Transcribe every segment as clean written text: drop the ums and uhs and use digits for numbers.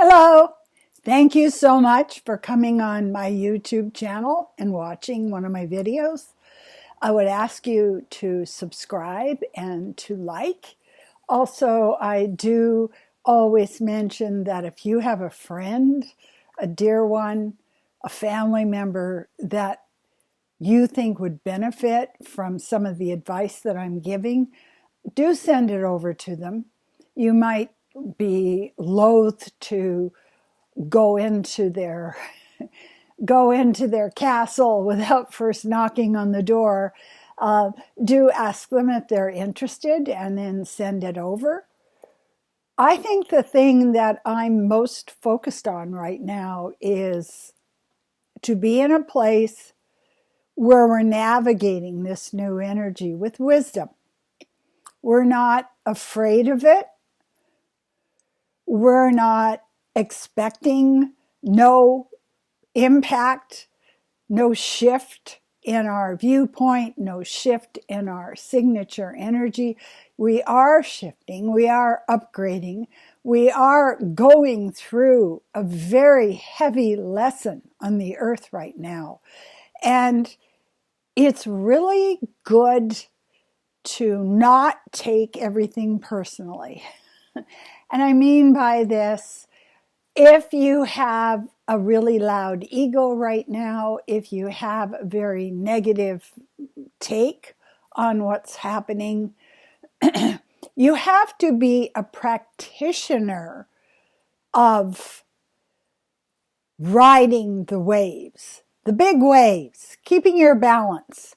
Hello. Thank you so much for coming on my YouTube channel and watching one of my videos. I would ask you to subscribe and to like. Also, I do always mention that if you have a friend, a dear one, a family member that you think would benefit from some of the advice that I'm giving, do send it over to them. You might be loath to go into their castle without first knocking on the door. Do ask them if they're interested and then send it over. I think the thing that I'm most focused on right now is to be in a place where we're navigating this new energy with wisdom. We're not afraid of it. We're not expecting no impact, no shift in our viewpoint, no shift in our signature energy. We are shifting, we are upgrading, we are going through a very heavy lesson on the earth right now. And it's really good to not take everything personally. And I mean by this, if you have a really loud ego right now, if you have a very negative take on what's happening, you have to be a practitioner of riding the waves, the big waves, keeping your balance.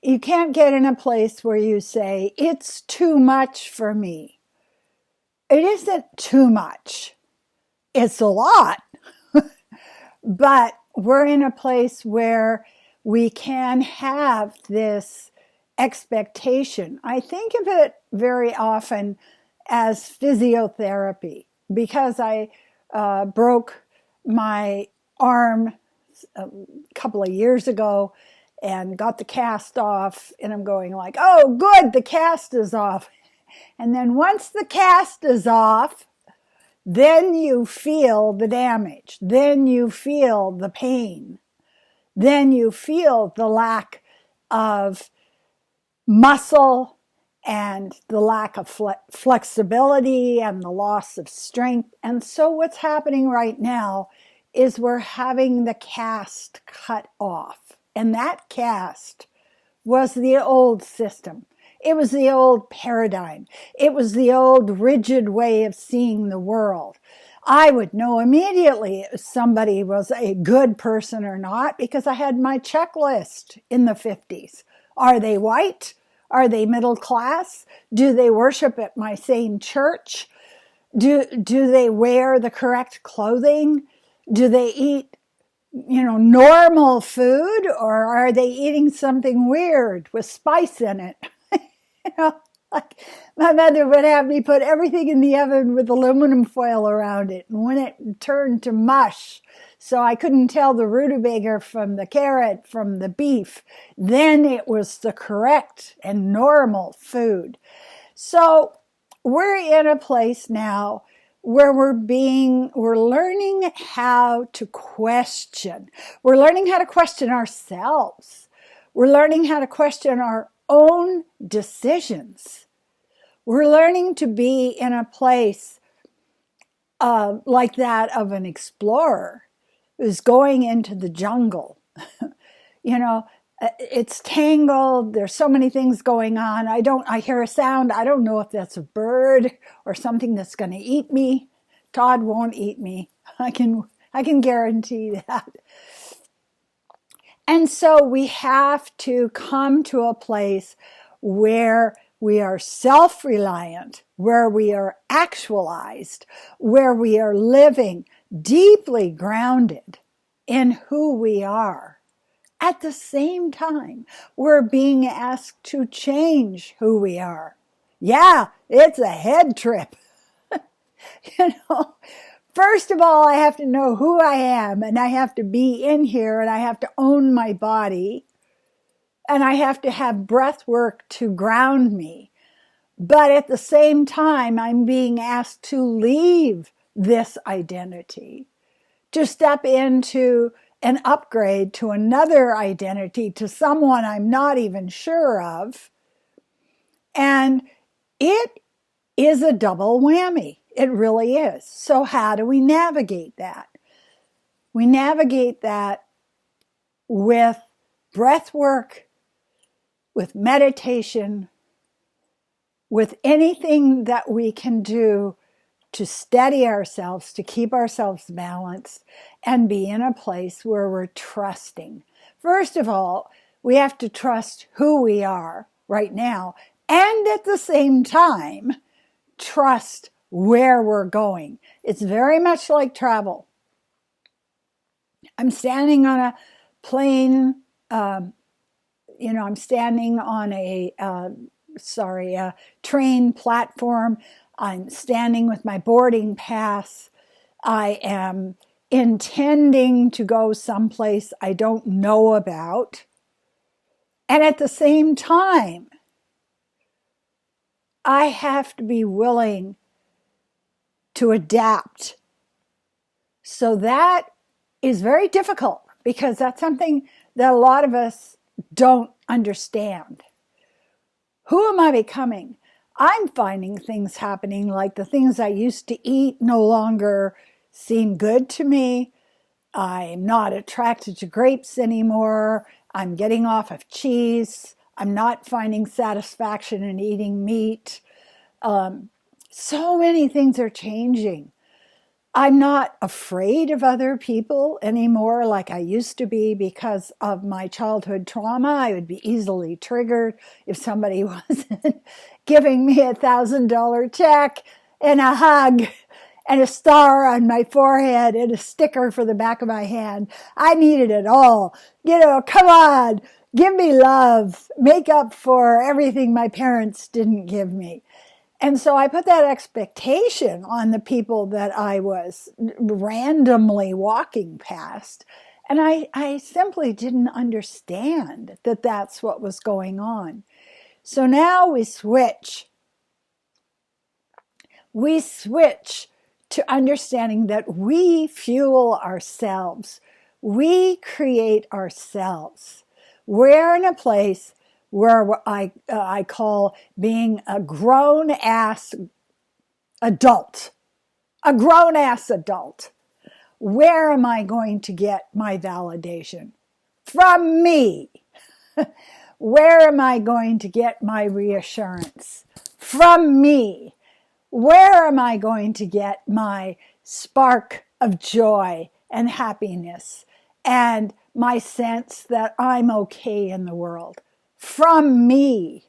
You can't get in a place where you say, it's too much for me. It isn't too much. It's a lot. But we're in a place where we can have this expectation. I think of it very often as physiotherapy because I broke my arm a couple of years ago and got the cast off, and I'm going like, oh, good, the cast is off. And then once the cast is off, then you feel the damage. Then you feel the pain. Then you feel the lack of muscle and the lack of flexibility and the loss of strength. And so what's happening right now is we're having the cast cut off. And that cast was the old system. It was the old paradigm. It was the old rigid way of seeing the world. I would know immediately if somebody was a good person or not because I had my checklist in the 50s. Are they white? Are they middle class? Do they worship at my same church? Do they wear the correct clothing? Do they eat normal food, or are they eating something weird with spice in it? Like my mother would have me put everything in the oven with aluminum foil around it. And when it turned to mush, so I couldn't tell the rutabaga from the carrot from the beef, then it was the correct and normal food. So we're in a place now where we're learning how to question. We're learning how to question ourselves. We're learning how to question our own decisions. We're learning to be in a place like that of an explorer who's going into the jungle. It's tangled. There's so many things going on. I hear a sound. I don't know if that's a bird or something that's going to eat me. Todd won't eat me. I can guarantee that. And so we have to come to a place where we are self-reliant, where we are actualized, where we are living deeply grounded in who we are. At the same time, we're being asked to change who we are. Yeah, it's a head trip. First of all, I have to know who I am, and I have to be in here, and I have to own my body, and I have to have breath work to ground me. But at the same time, I'm being asked to leave this identity, to step into an upgrade to another identity, to someone I'm not even sure of. And it is a double whammy. It really is. So how do we navigate that? We navigate that with breath work, with meditation, with anything that we can do to steady ourselves, to keep ourselves balanced, and be in a place where we're trusting. First of all, we have to trust who we are right now, and at the same time, trust where we're going. It's very much like travel. I'm standing on a plane, I'm standing on a train platform. I'm standing with my boarding pass. I am intending to go someplace I don't know about. And at the same time, I have to be willing to adapt. So that is very difficult because that's something that a lot of us don't understand. Who am I becoming? I'm finding things happening, like the things I used to eat no longer seem good to me. I'm not attracted to grapes anymore. I'm getting off of cheese. I'm not finding satisfaction in eating meat. So many things are changing. I'm not afraid of other people anymore like I used to be because of my childhood trauma. I would be easily triggered if somebody wasn't giving me $1,000 check and a hug and a star on my forehead and a sticker for the back of my hand. I needed it all. Come on, give me love. Make up for everything my parents didn't give me. And so I put that expectation on the people that I was randomly walking past. And I simply didn't understand that that's what was going on. So now we switch. We switch to understanding that we fuel ourselves. We create ourselves. We're in a place where I call being a grown-ass adult. A grown-ass adult. Where am I going to get my validation? From me. Where am I going to get my reassurance? From me. Where am I going to get my spark of joy and happiness and my sense that I'm okay in the world? From me.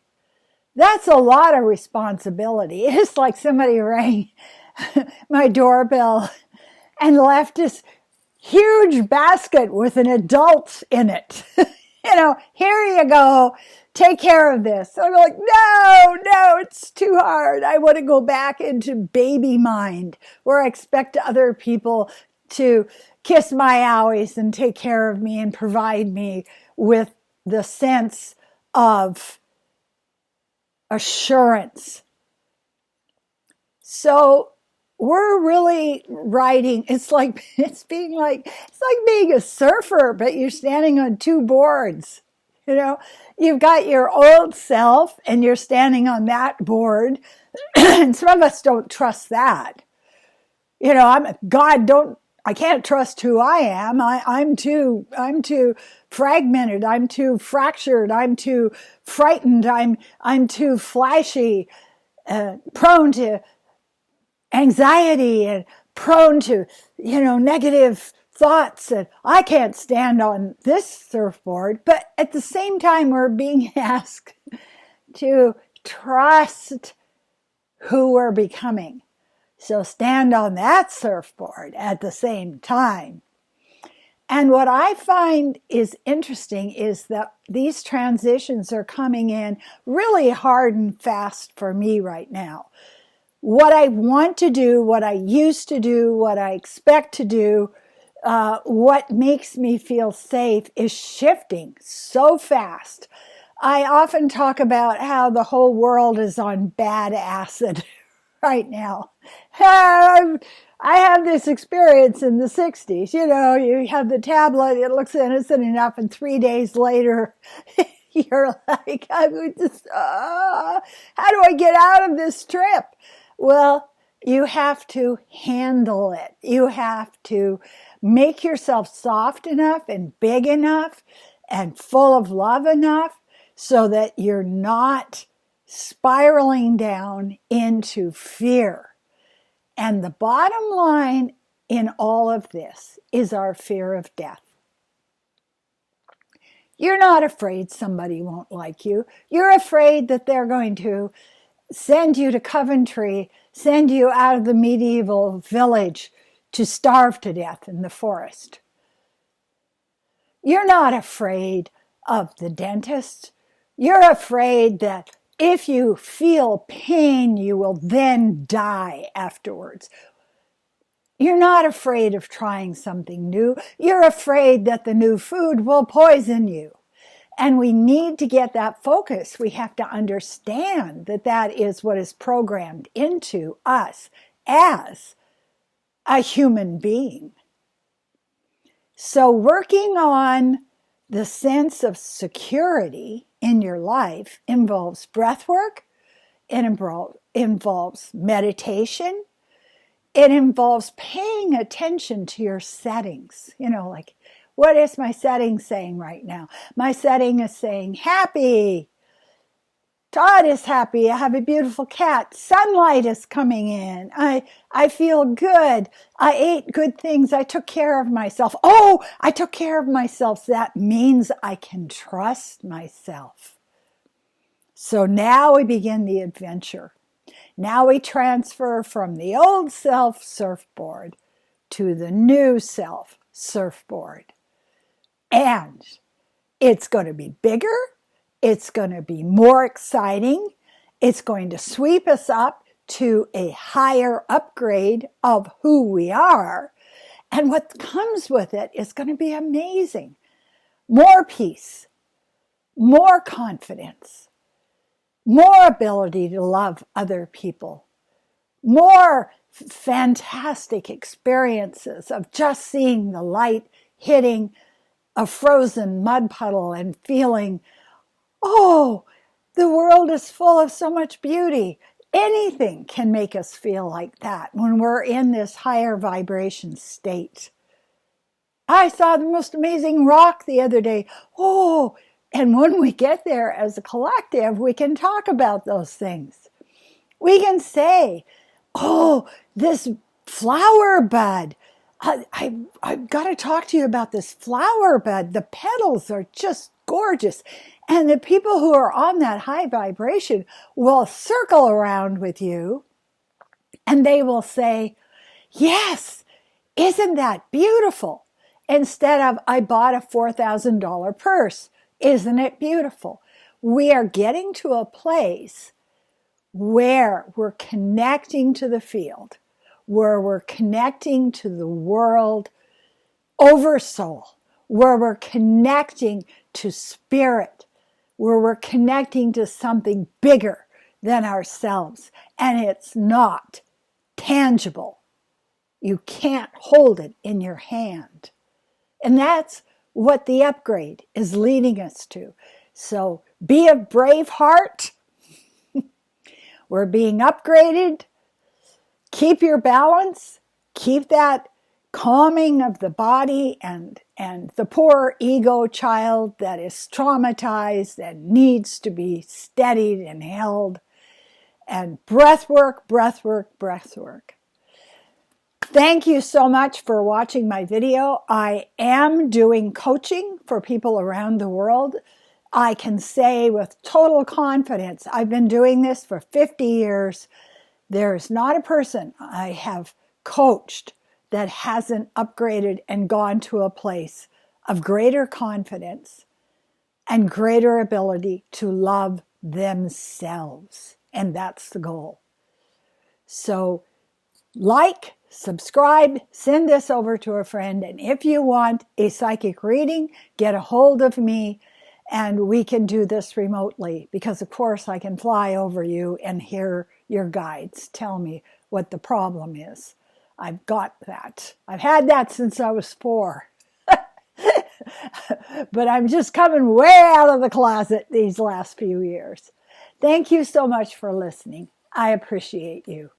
That's a lot of responsibility. It's like somebody rang my doorbell and left this huge basket with an adult in it. Here you go. Take care of this. I'm like, no, it's too hard. I want to go back into baby mind where I expect other people to kiss my owies and take care of me and provide me with the sense of assurance. So we're really riding. It's like being a surfer, but you're standing on two boards. You've got your old self and you're standing on that board. And some of us don't trust that. I can't trust who I am. I'm too fragmented. I'm too fractured. I'm too frightened. I'm too flashy, prone to anxiety and prone to, negative thoughts, and I can't stand on this surfboard. But at the same time, we're being asked to trust who we're becoming. So stand on that surfboard at the same time. And what I find is interesting is that these transitions are coming in really hard and fast for me right now. What I want to do, what I used to do, what I expect to do, what makes me feel safe is shifting so fast. I often talk about how the whole world is on bad acid right now. I'm I have this experience in the 60s. You know, you have the tablet, it looks innocent enough, and 3 days later, you're like, I would just, how do I get out of this trip? Well, you have to handle it. You have to make yourself soft enough and big enough and full of love enough so that you're not spiraling down into fear. And the bottom line in all of this is our fear of death. You're not afraid somebody won't like you. You're afraid that they're going to send you to Coventry, send you out of the medieval village to starve to death in the forest. You're not afraid of the dentist. You're afraid that if you feel pain, you will then die afterwards. You're not afraid of trying something new. You're afraid that the new food will poison you. And we need to get that focus. We have to understand that that is what is programmed into us as a human being. So working on the sense of security in your life involves breath work, it involves meditation, it involves paying attention to your settings. You know, like, what is my setting saying right now? My setting is saying happy. Todd is happy. I have a beautiful cat. Sunlight is coming in. I feel good. I ate good things. I took care of myself. Oh, I took care of myself. That means I can trust myself. So now we begin the adventure. Now we transfer from the old self surfboard to the new self surfboard. And it's going to be bigger. It's going to be more exciting. It's going to sweep us up to a higher upgrade of who we are. And what comes with it is going to be amazing. More peace, more confidence, more ability to love other people, more fantastic experiences of just seeing the light hitting a frozen mud puddle and feeling, oh, the world is full of so much beauty. Anything can make us feel like that when we're in this higher vibration state. I saw the most amazing rock the other day. Oh, and when we get there as a collective, we can talk about those things. We can say, oh, this flower bud. I've got to talk to you about this flower bud. The petals are just gorgeous. And the people who are on that high vibration will circle around with you and they will say, yes, isn't that beautiful? Instead of, I bought a $4,000 purse. Isn't it beautiful? We are getting to a place where we're connecting to the field, where we're connecting to the world over soul, where we're connecting to spirit, where we're connecting to something bigger than ourselves. And it's not tangible. You can't hold it in your hand. And that's what the upgrade is leading us to. So be a brave heart. We're being upgraded. Keep your balance. Keep that calming of the body and the poor ego child that is traumatized and needs to be steadied and held. And breath work, breath work, breath work. Thank you so much for watching my video. I am doing coaching for people around the world. I can say with total confidence, I've been doing this for 50 years. There's not a person I have coached that hasn't upgraded and gone to a place of greater confidence and greater ability to love themselves. And that's the goal. So like, subscribe, send this over to a friend. And if you want a psychic reading, get a hold of me and we can do this remotely because, of course, I can fly over you and hear your guides tell me what the problem is. I've got that. I've had that since I was 4. But I'm just coming way out of the closet these last few years. Thank you so much for listening. I appreciate you.